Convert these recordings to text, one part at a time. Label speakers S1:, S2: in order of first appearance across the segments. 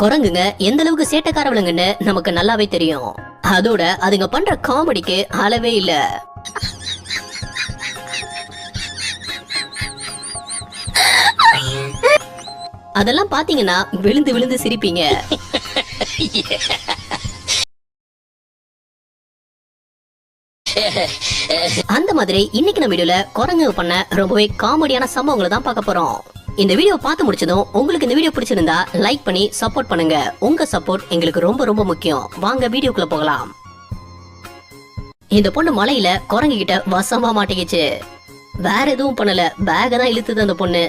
S1: குரங்குங்க எந்த அளவுக்கு சேட்டைக்கார விலங்குன்னு நமக்கு நல்லாவே தெரியும். அதோட அதுங்க பண்ற காமெடிக்கு அளவே இல்ல. அதெல்லாம் பாத்தீங்கன்னா விழுந்து விழுந்து சிரிப்பீங்க. அந்த மாதிரி இன்னைக்கு நம்ம வீடியோல குரங்கு பண்ண ரொம்பவே காமெடியான சம்பவங்களை தான் பார்க்க போறோம். இந்த வீடியோ பார்த்து முடிச்சதும் உங்களுக்கு இந்த வீடியோ பிடிச்சிருந்தா லைக் பண்ணி சப்போர்ட் பண்ணுங்க. உங்க சப்போர்ட் எங்களுக்கு ரொம்ப ரொம்ப முக்கியம். வாங்க வீடியோக்குள்ள போகலாம். இந்த பொண்ணு மலையில குரங்கு கிட்ட வசமா மாட்டிக்கிச்சு. வேற எதுவும் பண்ணல, பேக தான் இழுத்துது அந்த பொண்ணு.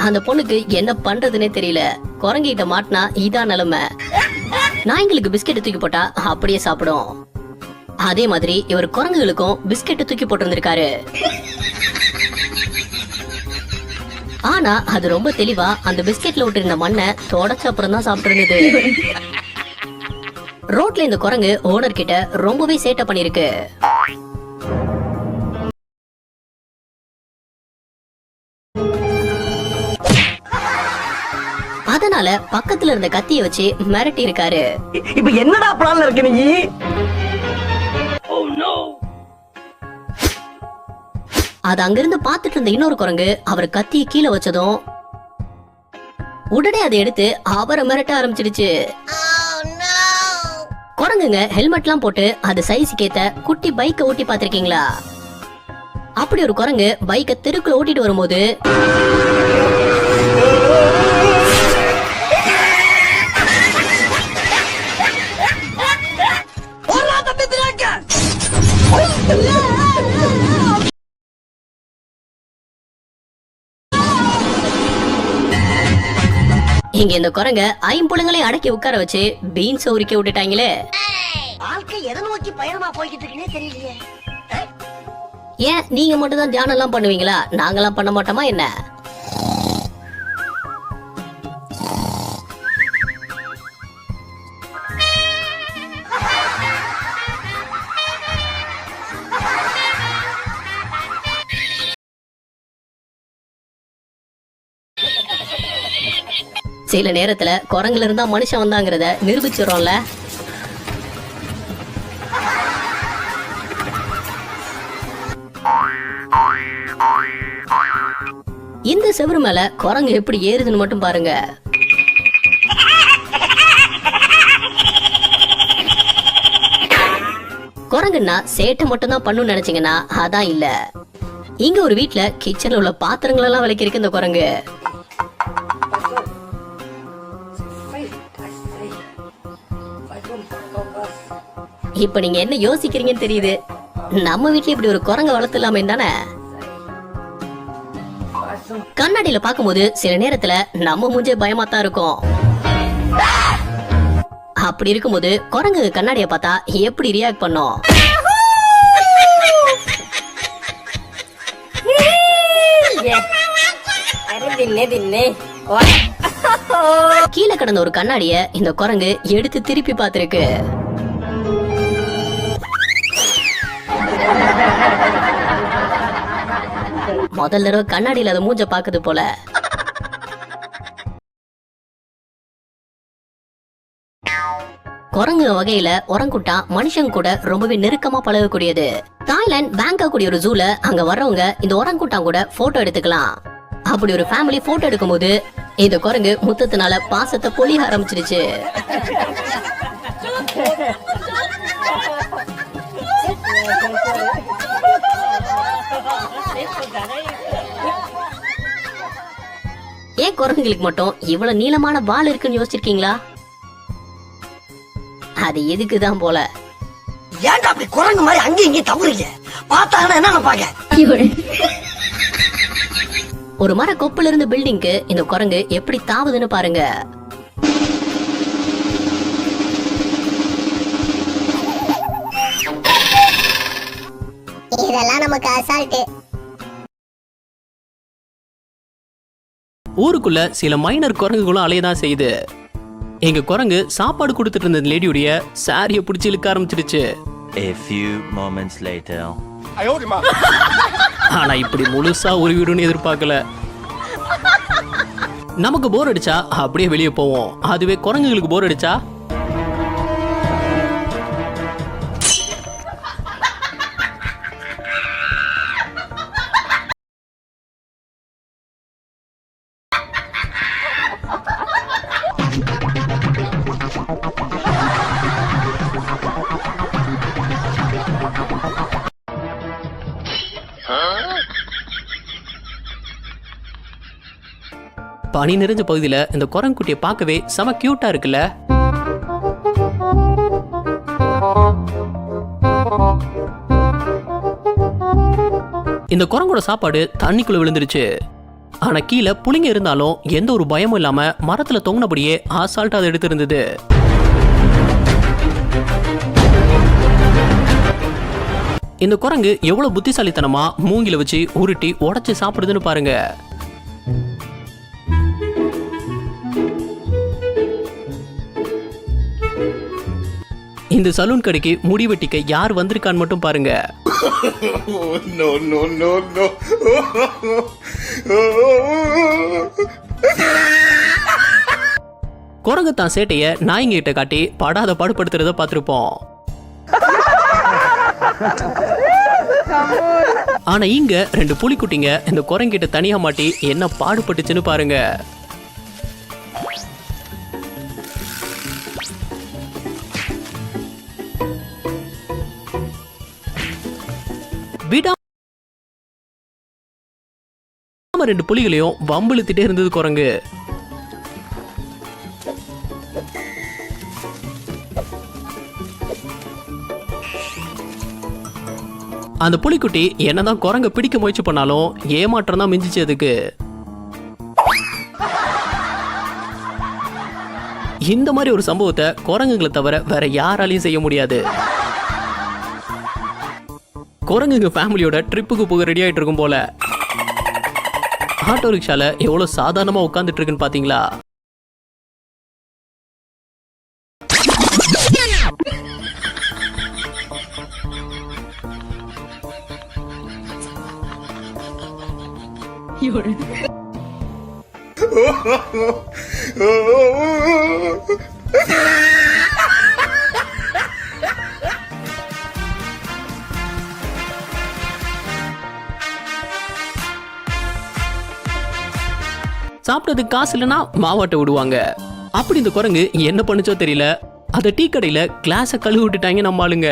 S1: அந்த பொண்ணுக்கு என்ன பண்றதுன்னே தெரியல. குரங்கு கிட்ட மாட்டினா இதான் நிலைமை. நாய்களுக்கு பிஸ்கெட் தூக்கி போட்டா அப்படியே சாப்பிடும். அதே மாதிரி இவர் குரங்குகளுக்கும் பிஸ்கெட் தூக்கி போட்டிருந்திருக்காரு. ஆனா அது ரொம்ப தெளிவா அந்த பிஸ்கெட்ல விட்டு மண்ணை தொடச்ச அப்புறம் தான் சாப்பிட்டு இருந்தது. ரோட்ல இந்த குரங்கு ஓனர் கிட்ட ரொம்பவே சேட்டை பண்ணிருக்கு. அதனால பக்கத்துல இருந்த கத்திய வச்சு மிரட்டி இருக்காரு.
S2: இப்ப என்னடா பிளான்ல இருக்க நீ?
S1: அது அங்கிருந்து பாத்துட்டு இருந்த இன்னொரு குரங்கு அவர் கத்திய கீழே வச்சதும் உடனே அதை எடுத்து அவரை மிரட்ட ஆரம்பிச்சிடுச்சு. குரங்குங்க ஹெல்மெட் எல்லாம் போட்டு அது சைஸுக்கு ஏத்த குட்டி பைக்கை ஓட்டி பாத்திருக்கீங்களா? அப்படி ஒரு குரங்கு பைக்கை தெருக்குள்ள ஓட்டிட்டு வரும்போது இங்க இந்த குரங்க ஐம்புலங்களை அடக்கி உட்கார வச்சு பீன்ஸ் உரிக்க விட்டுட்டாங்களே.
S2: வாழ்க்கை எதை நோக்கி பயணமா போய்கிட்டு இருக்குன்னே தெரியலையே.
S1: ஏன் நீங்க மட்டும் தான் தியானம் எல்லாம் பண்ணுவீங்களா? நாங்கெல்லாம் பண்ண மாட்டோமா என்ன? சில நேரத்துல குரங்குல இருந்தா மனுஷன் வந்தாங்கிறத நிரூபிச்சிடறோம்ல. இந்த செவரு மேல குரங்கு எப்படி ஏறுதுன்னு மட்டும் பாருங்க. குரங்குன்னா சேட்டை மட்டும் தான் பண்ணுன்னு நினைச்சீங்கன்னா அதான் இல்ல. இங்க ஒரு வீட்டுல கிச்சன்ல உள்ள பாத்திரங்கள் எல்லாம் விளக்கிருக்கு இந்த குரங்கு. இப்ப நீங்க என்ன யோசிக்கிறீங்கன்னு தெரியுது. நம்ம வீட்ல இப்படி ஒரு குரங்க வளர்த்துலாமே தானே. கண்ணாடியில பாக்கும்போது சில நேரத்துல நம்ம மூஞ்சே பயமாத்தான் இருக்கும். அப்படி இருக்கும்போது குரங்கு கண்ணாடிய பார்த்தா எப்படி ரியாக்ட் பண்ணும்? கீழே கிடந்த ஒரு கண்ணாடிய இந்த குரங்கு எடுத்து திருப்பி பார்த்திருக்கு. முதல் தடவை கண்ணாடியில அது மூஞ்ச பாக்குது போல. குரங்கு வகையில ஒரங்குட்டா மனுஷங்க கூட ரொம்பவே நெருக்கமா பழகக்கூடியது. தாய்லாந்து பேங்காக் கூடிய ஒரு ஜூல அங்க வர்றவங்க இந்த ஒரங்குட்டா கூட போட்டோ எடுத்துக்கலாம். அப்படி ஒரு ஃபேமிலி போட்டோ எடுக்கும் போது இந்த குரங்கு முத்தத்தினால பாசத்தை பொழிய ஆரம்பிச்சிருச்சு. ஏன் குரங்குகளுக்கு மட்டும் இவ்வளவு நீளமான வால் இருக்குன்னு யோசிச்சிருக்கீங்களா? அது எதுக்குதான் போல.
S2: ஏன்டா அப்படி குரங்கு மாதிரி அங்கேயும் இங்கேயும் தவறீங்க? பார்த்தாங்கன்னா என்ன நினைப்பாங்க?
S1: ஒரு மர கொப்புல இருந்து பில்டிங்க்கு இந்த குரங்கு எப்படி தாவுதுன்னு பாருங்க.
S3: இதெல்லாம் நமக்கு அசால்ட்.
S4: ஊருக்குள்ள சில மைனர் குரங்குகளும் அலையதான் செய்யுது. எங்க குரங்கு சாப்பாடு கொடுத்துட்டு இருந்த லேடியுடைய சாரிய பிடிச்சி இழுக்க ஆரம்பிச்சிருச்சு.
S5: A few moments later.
S4: ஆனா இப்படி முழுசா உருவிடும்னு எதிர்பார்க்கல. நமக்கு போர் அடிச்சா அப்படியே வெளியே போவோம். அதுவே குரங்குகளுக்கு போர் அடிச்சா பனி நிறைஞ்ச பகுதியில இந்த குரங்குட்டியை பார்க்கவே செம கியூட்டா இருக்குல்ல. இந்த குரங்கோட சாப்பாடு தண்ணிக்குள்ள விழுந்துருச்சு. ஆனா கீழே புளிங்க இருந்தாலும் எந்த ஒரு பயமும் இல்லாம மரத்துல தொங்கினபடியே ஆசால்ட்டா அதை எடுத்து இருந்தது. இந்த குரங்கு எவ்வளவு புத்திசாலித்தனமா மூங்கில வச்சு உருட்டி உடைச்சு சாப்பிடுதுன்னு பாருங்க. இந்த சலூன் கடைக்கு முடி வெட்டிக்க யார் வந்திருக்கான்னு மட்டும் பாருங்க. குரங்கு தான் சேட்டைய நாய்ங்க கிட்ட காட்டி படாத பாடுபடுத்துறத பார்த்திருப்போம். ஆனா இங்க 2 புலிக்குட்டிங்க இந்த குரங்கிட்ட தனியா மாட்டி என்ன பாடுபட்டுச்சுன்னு பாருங்க. விடாம 2 புலிகளையும் வம்பிழுத்திட்டே இருந்தது குரங்கு. அந்த புலிக்குட்டி என்னதான் குரங்க பிடிக்க முயற்சி பண்ணாலும் ஏமாற்றம் தான் மிஞ்சிச்சு அதுக்கு. இந்த மாதிரி ஒரு சம்பவத்தை குரங்குகளை தவிர வேற யாராலையும் செய்ய முடியாது. குரங்குங்க ஃபேமிலியோட ட்ரிப்புக்கு போக ரெடி ஆயிட்டு இருக்கும் போல. ஆட்டோ ரிக்ஷால எவ்வளவு சாதாரணமா உட்கார்ந்துட்டு இருக்குன்னு பாத்தீங்களா? சாப்பிட்டதுக்கு காசு இல்லைன்னா மாவாட்ட விடுவாங்க. அப்படி இந்த குரங்கு என்ன பண்ணுச்சோ தெரியல, அதை டீ கடையில கிளாஸை கழுவி விட்டுட்டாங்க நம்ம ஆளுங்க.